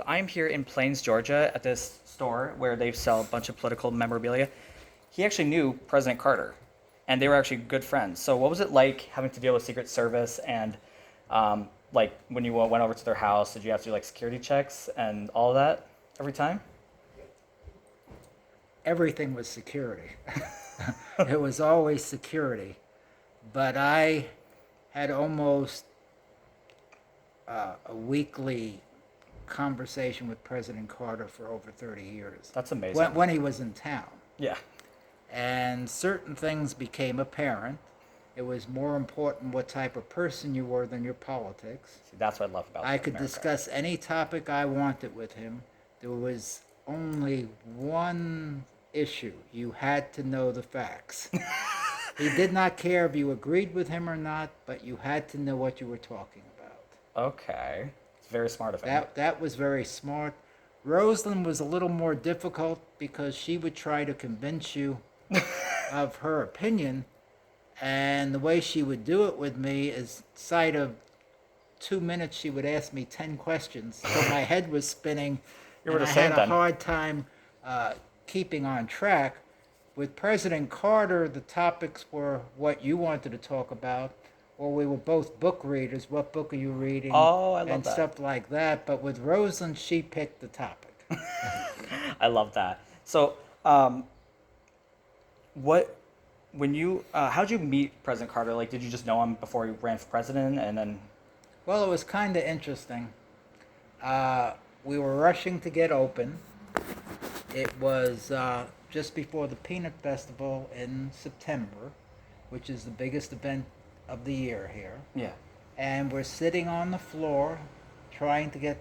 So I'm here in Plains, Georgia, at this store where they sell a bunch of political memorabilia. He actually knew President Carter, and they were actually good friends. So what was it like having to deal with Secret Service and like when you went over to their house? Did you have to do like security checks and all of that every time? Everything was security. It was always security. But I had almost a weekly conversation with President Carter for over 30 years That's amazing. when he was in town. Yeah, And certain things became apparent. It was more important what type of person you were than your politics. see, that's what I love about I could America. discuss any topic I wanted with him. There was only one issue. You had to know the facts. He did not care if you agreed with him or not, but you had to know what you were talking about. Okay, it's very smart of him. That was very smart. Rosalind was a little more difficult because she would try to convince you of her opinion, and the way she would do it with me is inside of 2 minutes she would ask me 10 questions, so my head was spinning, You were and the I same had a then. hard time keeping on track. With President Carter, the topics were what you wanted to talk about, or we were both book readers. What book are you reading? Oh, I love and that. stuff like that. But with Rosalind, she picked the topic. I love that. So, what when you how'd you meet President Carter? Like, did you just know him before he ran for president, and then? Well, it was kind of interesting. We were rushing to get open. It was just before the Peanut Festival in September, which is the biggest event of the year here. Yeah. And we're sitting on the floor trying to get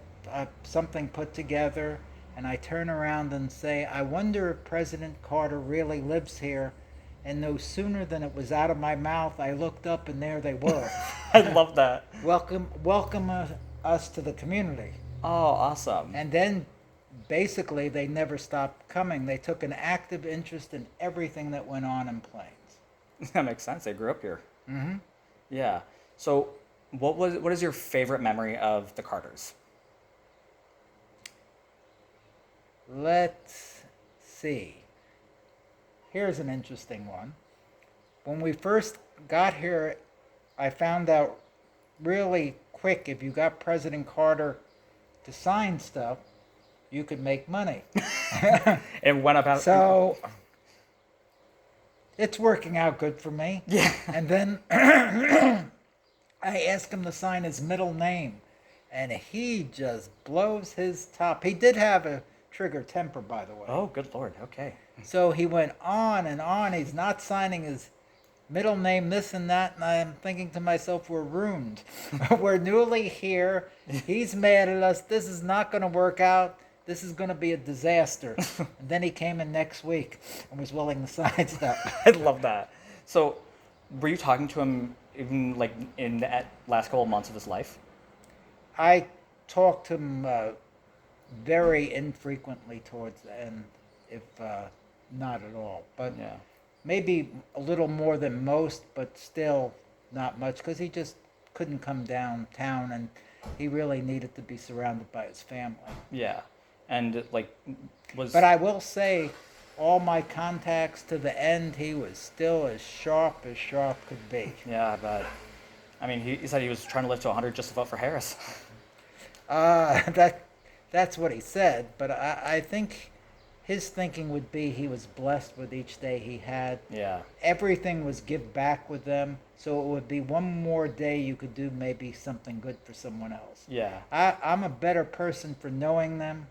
something put together. And I turn around and say, I wonder if President Carter really lives here. And no sooner than it was out of my mouth, I looked up and there they were. I love that. Welcome us to the community. Oh, awesome. And then basically they never stopped coming. They took an active interest in everything that went on in Plains. That makes sense. They grew up here. Mm-hmm. Yeah. So, what is your favorite memory of the Carters? Let's see. Here's an interesting one. When we first got here, I found out really quick if you got President Carter to sign stuff, you could make money. It went about. So it's working out good for me. Yeah. And then I asked him to sign his middle name, and he just blows his top. He did have a trigger temper, by the way. Oh, good lord. Okay. So he went on and on. He's not signing his middle name, this and that, and I'm thinking to myself, we're ruined. We're newly here. He's mad at us. This is not going to work out. This is going to be a disaster. And then he came in next week and was willing to sign stuff. I love that. So, were you talking to him even like in the last couple of months of his life? I talked to him very infrequently towards the end, if not at all. But Yeah. maybe a little more than most, but still not much, because he just couldn't come downtown, and he really needed to be surrounded by his family. Yeah. And like, was. But I will say, all my contacts to the end, he was still as sharp could be. Yeah, but. I mean, he said he was trying to live to 100 just to vote for Harris. That's what he said, but I think his thinking would be he was blessed with each day he had. Yeah. Everything was give back with them, so it would be one more day you could do maybe something good for someone else. Yeah. I'm a better person for knowing them.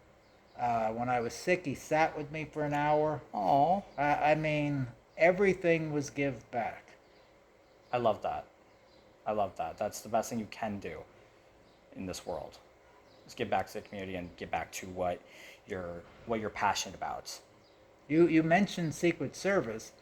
When I was sick, he sat with me for an hour. Oh, I mean, everything was give back. I love that. I love that. That's the best thing you can do in this world. Is give back to the community and give back to what you're passionate about. You mentioned Secret Service.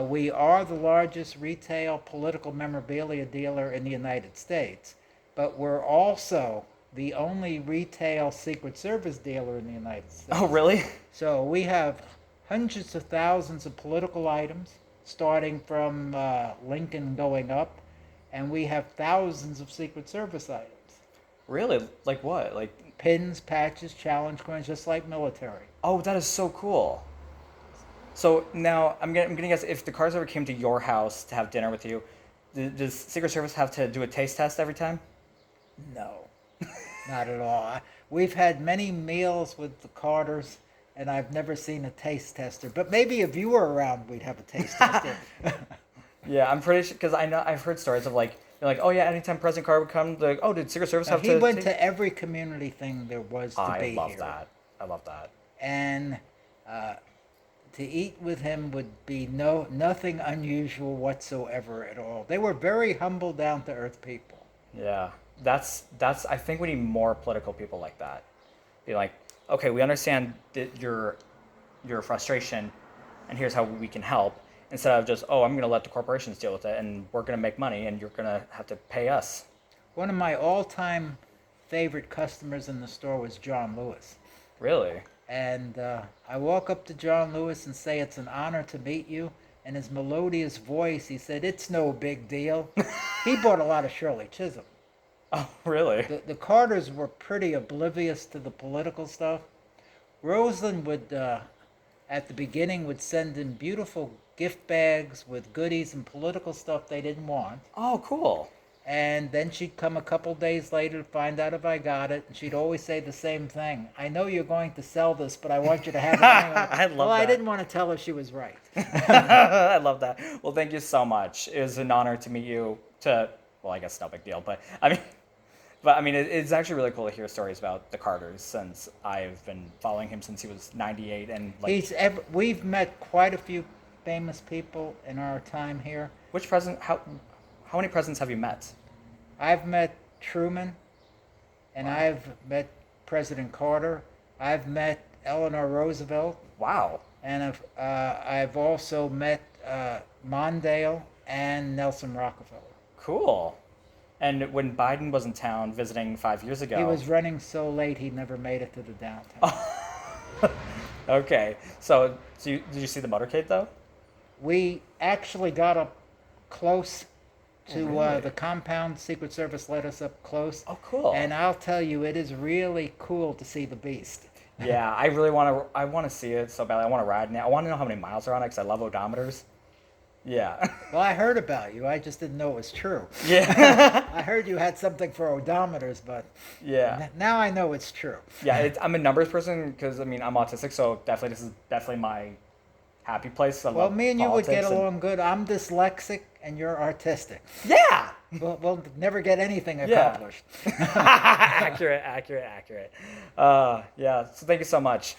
We are the largest retail political memorabilia dealer in the United States, but we're also the only retail Secret Service dealer in the United States. Oh, really? So we have hundreds of thousands of political items, starting from Lincoln going up, and we have thousands of Secret Service items. Really? Like what? Like pins, patches, challenge coins, just like military. Oh, that is so cool. So now I'm gonna guess if the cars ever came to your house to have dinner with you, does Secret Service have to do a taste test every time? No, not at all. We've had many meals with the Carters, and I've never seen a taste tester. But maybe if you were around, we'd have a taste tester. Yeah, I'm pretty sure because I know I've heard stories of like they're like, oh yeah, anytime President Carter would come, they're like, oh, did Secret Service Now, have he to? went take-" to every community thing there was to I be love here. that. I love that. And to eat with him would be nothing unusual whatsoever at all. They were very humble, down to earth people. Yeah, that's. I think we need more political people like that. Be like, okay, we understand that your frustration, and here's how we can help. Instead of just, oh, I'm going to let the corporations deal with it, and we're going to make money, and you're going to have to pay us. One of my all-time favorite customers in the store was John Lewis. Really? And I walk up to John Lewis and say, it's an honor to meet you. And his melodious voice, he said, it's no big deal. He bought a lot of Shirley Chisholm. Oh, really? The Carters were pretty oblivious to the political stuff. Roseland would, at the beginning, would send in beautiful gift bags with goodies and political stuff they didn't want. Oh, cool. And then she'd come a couple days later to find out if I got it, and she'd always say the same thing. I know you're going to sell this, but I want you to have it anyway. I love well, I that. didn't want to tell her she was right. I love that. Well, thank you so much. It was an honor to meet you. Well, I guess no big deal, but I mean, it's actually really cool to hear stories about the Carters since I've been following him since he was 98, and like, We've met quite a few famous people in our time here. which president? How many presidents have you met? I've met Truman, and I've met President Carter. I've met Eleanor Roosevelt, Wow. and I've also met Mondale and Nelson Rockefeller. Cool. And when Biden was in town visiting 5 years ago, He was running so late he never made it to the downtown. okay. So did you see the motorcade though? We actually got up close to really? the compound. Secret Service let us up close. Oh, cool. And I'll tell you, it is really cool to see the beast. Yeah, I really want to. I want to see it so badly. I want to ride now. I want to know how many miles are on it because I love odometers. Yeah. Well, I heard about you. I just didn't know it was true. Yeah. I heard you had something for odometers, but Yeah. now I know it's true. Yeah. I'm a numbers person because I mean I'm autistic, so definitely this is definitely my happy place. I Well, love me and you would get politics and- along good. I'm dyslexic and you're artistic. Yeah. We'll never get anything Yeah. accomplished. accurate. Yeah. So thank you so much.